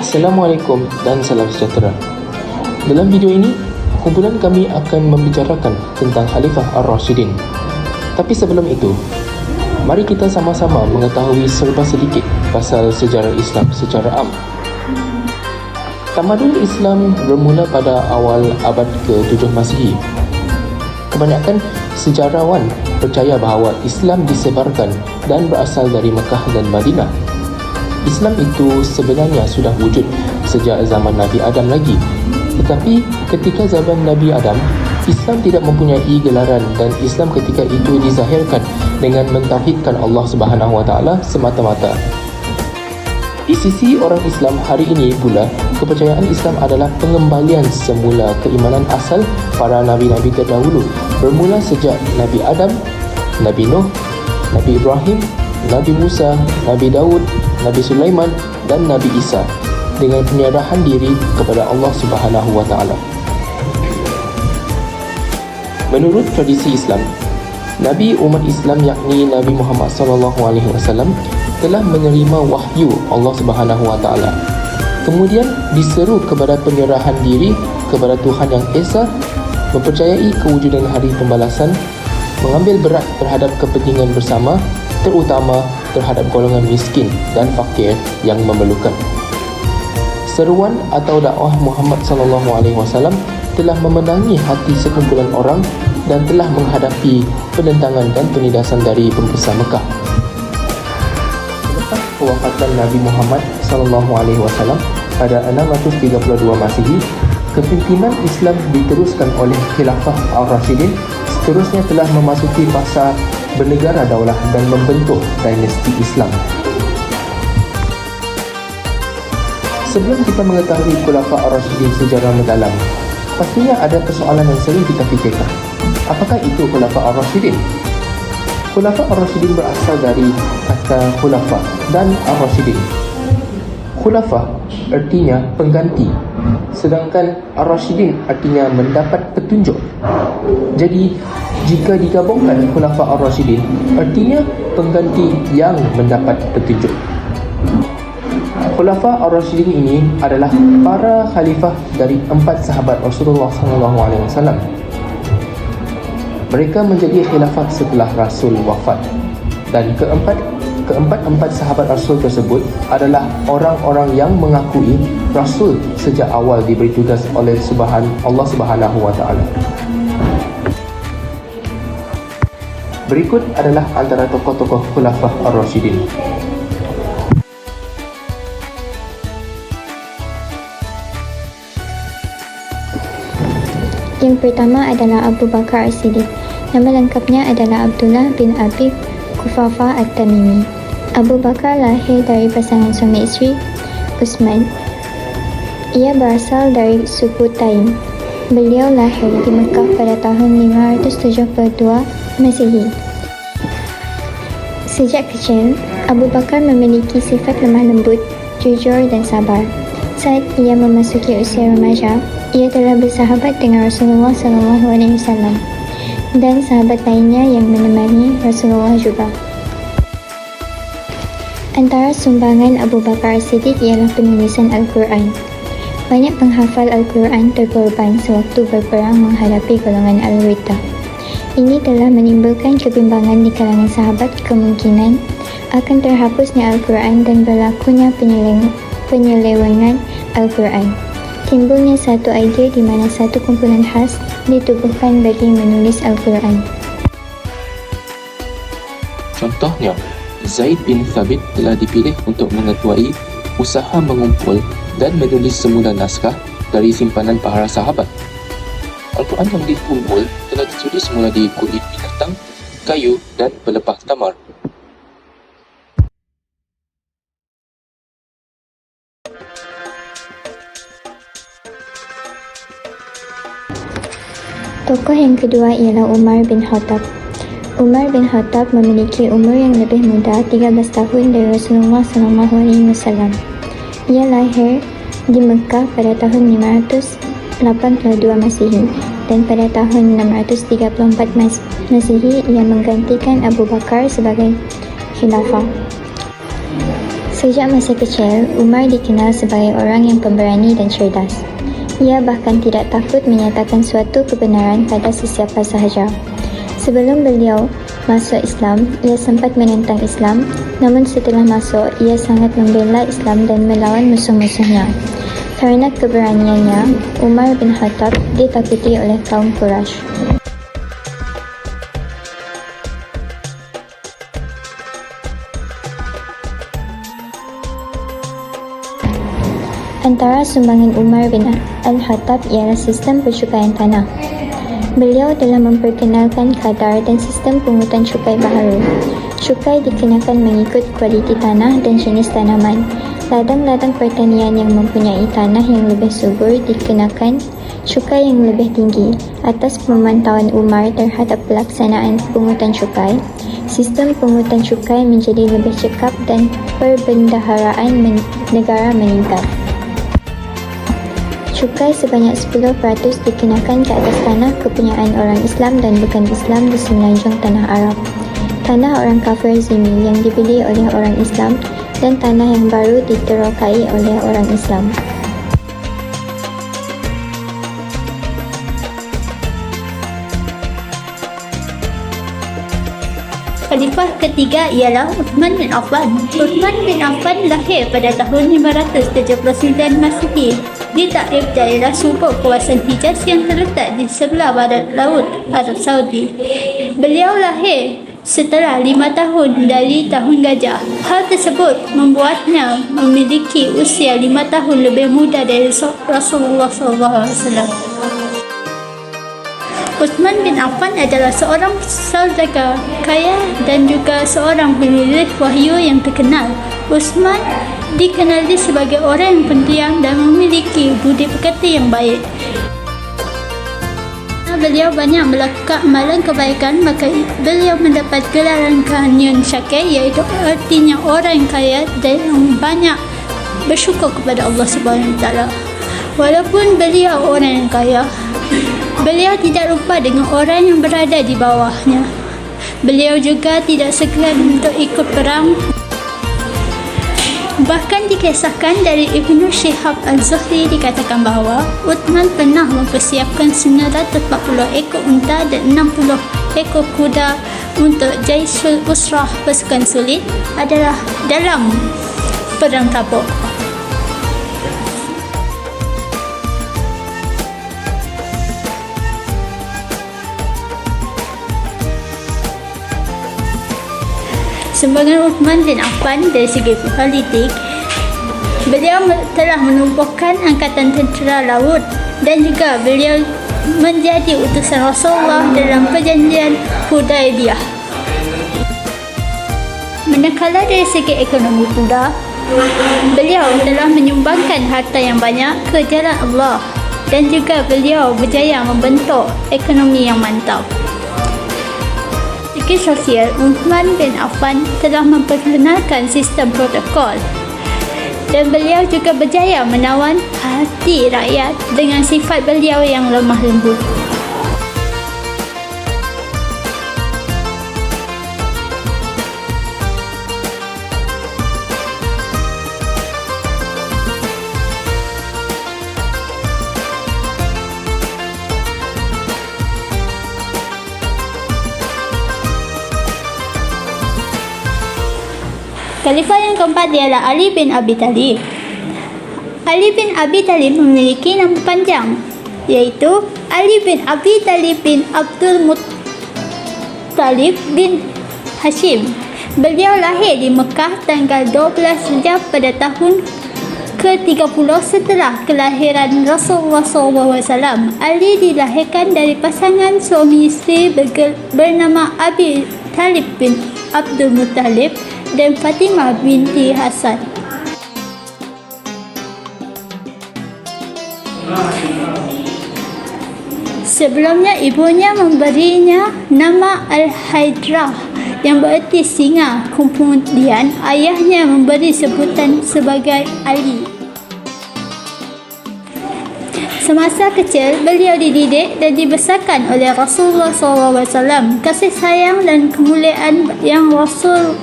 Assalamualaikum dan salam sejahtera. Dalam video ini, kumpulan kami akan membicarakan tentang Khalifah Ar-Rashidin. Tapi sebelum itu, mari kita sama-sama mengetahui serba sedikit pasal sejarah Islam secara am. Tamadun Islam bermula pada awal abad ke-7 Masihi. Kebanyakan sejarawan percaya bahawa Islam disebarkan dan berasal dari Mekah dan Madinah. Islam itu sebenarnya sudah wujud sejak zaman Nabi Adam lagi. Tetapi ketika zaman Nabi Adam, Islam tidak mempunyai gelaran dan Islam ketika itu dizahirkan dengan mentauhidkan Allah Subhanahu Wa Taala semata-mata. Di sisi orang Islam hari ini pula, kepercayaan Islam adalah pengembalian semula keimanan asal para nabi-nabi terdahulu, bermula sejak Nabi Adam, Nabi Nuh, Nabi Ibrahim, Nabi Musa, Nabi Daud, Nabi Sulaiman dan Nabi Isa dengan penyerahan diri kepada Allah Subhanahu Wa Taala. Menurut tradisi Islam, Nabi umat Islam yakni Nabi Muhammad SAW telah menerima wahyu Allah Subhanahu Wa Taala. Kemudian diseru kepada penyerahan diri kepada Tuhan Yang Esa, mempercayai kewujudan hari pembalasan, mengambil berat terhadap kepentingan bersama, terutama terhadap golongan miskin dan fakir yang memerlukan. Seruan atau dakwah Muhammad SAW telah memenangi hati sekumpulan orang dan telah menghadapi penentangan dan penindasan dari pembesar Mekah. Selepas kewafatan Nabi Muhammad SAW pada 632 Masihi, kepimpinan Islam diteruskan oleh Khilafah Ar-Rashidin seterusnya telah memasuki fasa bernegara daulah dan membentuk dinasti Islam. Sebelum kita mengetahui Khulafah Ar-Rashidin secara mendalam, pastinya ada persoalan yang sering kita fikirkan. Apakah itu Khulafah Ar-Rashidin? Khulafah Ar-Rashidin berasal dari kata Khulafa dan Ar-Rashidin. Khulafa artinya pengganti, sedangkan Ar-Rashidin artinya mendapat petunjuk. Jadi, jika digabungkan Khulafa Ar-Rashidin, artinya pengganti yang mendapat petunjuk. Khulafa Ar-Rashidin ini adalah para khalifah dari 4 sahabat Rasulullah SAW. Mereka menjadi khilafah setelah Rasul wafat. Dan keempat sahabat Rasul tersebut adalah orang-orang yang mengakui Rasul sejak awal diberi tugas oleh Allah Subhanahu Wa Taala. Berikut adalah antara tokoh-tokoh Khulafah Ar-Rashidin. Yang pertama adalah Abu Bakar As-Siddiq. Nama lengkapnya adalah Abdullah bin Abi Quhafah At-Tamimi. Abu Bakar lahir dari pasangan suami isteri Utsman. Ia berasal dari suku Taim. Beliau lahir di Mekah pada tahun 572 Masihi. Sejak kecil, Abu Bakar memiliki sifat lemah lembut, jujur dan sabar. Saat ia memasuki usia remaja, ia telah bersahabat dengan Rasulullah SAW dan sahabat lainnya yang menemani Rasulullah juga. Antara sumbangan Abu Bakar As-Siddiq ialah penulisan Al-Quran. Banyak penghafal Al-Quran terkorban sewaktu berperang menghadapi golongan Al-Riddah. Ini telah menimbulkan kebimbangan di kalangan sahabat, kemungkinan akan terhapusnya Al-Quran dan berlakunya penyelewengan Al-Quran. Timbulnya satu idea di mana satu kumpulan khas ditubuhkan bagi menulis Al-Quran. Contohnya, Zaid bin Thabit telah dipilih untuk mengetuai usaha mengumpul dan menulis semula naskah dari simpanan para sahabat. Al-Quran yang dikumpul telah ditulis semula di kulit binatang, kayu dan pelepah tamar. Tokoh yang kedua ialah Umar bin Khattab. Umar bin Khattab memiliki umur yang lebih muda 13 tahun dari Rasulullah SAW. Ia lahir di Mekah pada tahun 582 Masihi dan pada tahun 634 Masihi ia menggantikan Abu Bakar sebagai khilafah. Sejak masa kecil, Umar dikenal sebagai orang yang pemberani dan cerdas. Ia bahkan tidak takut menyatakan suatu kebenaran pada sesiapa sahaja. Sebelum beliau masuk Islam, ia sempat menentang Islam, namun setelah masuk, ia sangat membela Islam dan melawan musuh-musuhnya. Kerana keberaniannya, Umar bin Khattab ditakuti oleh kaum Quraisy. Antara sumbangan Umar bin Al-Khattab ialah sistem percukaian tanah. Beliau telah memperkenalkan kadar dan sistem pungutan cukai baharu. Cukai dikenakan mengikut kualiti tanah dan jenis tanaman. Ladang-ladang pertanian yang mempunyai tanah yang lebih subur dikenakan cukai yang lebih tinggi. Atas pemantauan Umar terhadap pelaksanaan pungutan cukai, sistem pungutan cukai menjadi lebih cekap dan perbendaharaan negara meningkat. Cukai sebanyak 10% dikenakan ke atas tanah kepunyaan orang Islam dan bukan Islam di semenanjung tanah Arab, tanah orang kafir zimmi yang dibeli oleh orang Islam, dan tanah yang baru diterokai oleh orang Islam. Khalifah ketiga ialah Uthman bin Affan. Uthman bin Affan lahir pada tahun 579 Masihi di Taif, daerah subur kawasan Hijaz yang terletak di sebelah barat laut Arab Saudi. Beliau lahir setelah 5 tahun dari tahun gajah. Hal tersebut membuatnya memiliki usia 5 tahun lebih muda dari Rasulullah SAW. Uthman bin Affan adalah seorang saudagar kaya dan juga seorang penulis wahyu yang terkenal. Uthman dikenali sebagai orang yang pendiam dan memiliki budi pekerti yang baik. Beliau banyak melakukan amalan kebaikan, maka beliau mendapat gelaran Kahanyun Syakir, iaitu artinya orang yang kaya dan yang banyak bersyukur kepada Allah Subhanahu Wa Taala. Walaupun beliau orang yang kaya, beliau tidak lupa dengan orang yang berada di bawahnya. Beliau juga tidak segan untuk ikut perang. Bahkan dikisahkan dari Ibnu Syihab Al-Zuhri dikatakan bahawa Uthman pernah mempersiapkan 940 ekor unta dan 60 ekor kuda untuk Jaisul Usrah, pasukan sulit adalah dalam perang Tabuk. Sumbangan Uthman bin Affan dari segi politik, beliau telah menumbuhkan angkatan tentera laut dan juga beliau menjadi utusan Rasulullah dalam perjanjian Hudaibiyah. Manakala dari segi ekonomi pula, beliau telah menyumbangkan harta yang banyak ke jalan Allah dan juga beliau berjaya membentuk ekonomi yang mantap. Segi sosial, Uthman bin Affan telah memperkenalkan sistem protokol dan beliau juga berjaya menawan hati rakyat dengan sifat beliau yang lemah lembut. Khalifah yang keempat ialah Ali bin Abi Talib. Ali bin Abi Talib memiliki nama panjang, iaitu Ali bin Abi Talib bin Abdul Muttalib bin Hashim. Beliau lahir di Mekah tanggal 12 Rajab pada tahun ke-30 setelah kelahiran Rasulullah SAW. Ali dilahirkan dari pasangan suami isteri bernama Abi Talib bin Abdul Muttalib dan Fatimah binti Hasan. Sebelumnya ibunya memberinya nama Al-Haidrah yang bererti singa. Kemudian ayahnya memberi sebutan sebagai Ali. Semasa kecil, beliau dididik dan dibesarkan oleh Rasulullah SAW. Kasih sayang dan kemuliaan yang Rasul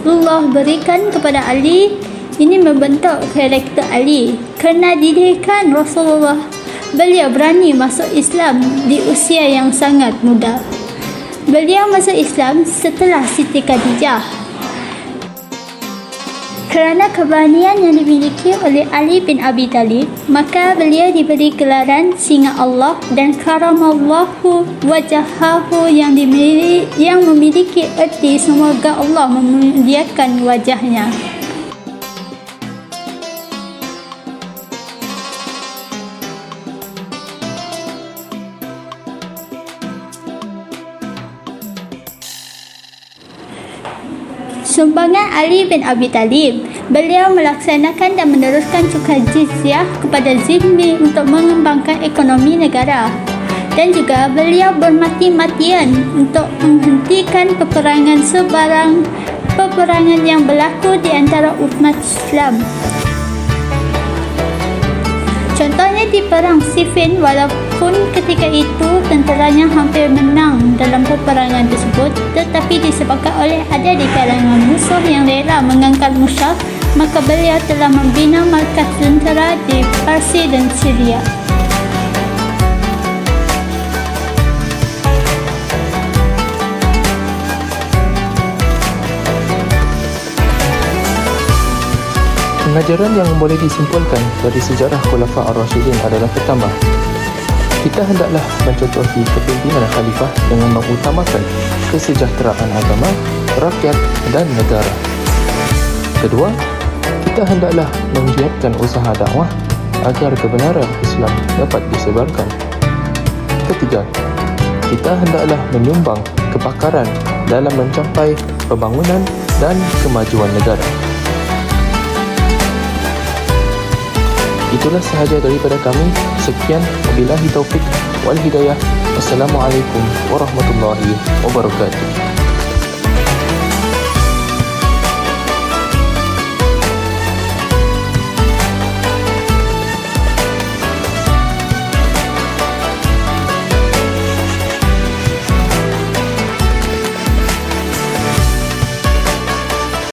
Allah berikan kepada Ali ini membentuk karakter Ali. Kerana didikan Rasulullah, beliau berani masuk Islam di usia yang sangat muda. Beliau masuk Islam setelah Siti Khadijah. Kerana keberanian yang dimiliki oleh Ali bin Abi Talib, maka beliau diberi gelaran Singa Allah dan Karamallahu Wajahahu yang memiliki erti semoga Allah memuliakan wajahnya. Sumbangan Ali bin Abi Talib. Beliau melaksanakan dan meneruskan cukai jizyah kepada zimmi untuk mengembangkan ekonomi negara. Dan juga beliau bermati-matian untuk menghentikan peperangan yang berlaku di antara umat Islam. Contohnya di Perang Siffin, walaupun ketika itu tenteranya hampir menang dalam peperangan tersebut, tetapi disebabkan oleh ada di kalangan musuh yang rela mengangkat musyaf, maka beliau telah membina markas tentera di Parsi dan Syria. Pengajaran yang boleh disimpulkan dari sejarah Khulafa' Ar-Rasyidin adalah pertama, kita hendaklah mencontohi kepimpinan khalifah dengan mengutamakan kesejahteraan agama, rakyat dan negara. Kedua, kita hendaklah menggiatkan usaha dakwah agar kebenaran Islam dapat disebarkan. Ketiga, kita hendaklah menyumbang kepakaran dalam mencapai pembangunan dan kemajuan negara. Itulah sahaja daripada kami. Sekian, wabillahi taufik wal hidayah. Wassalamualaikum warahmatullahi wabarakatuh.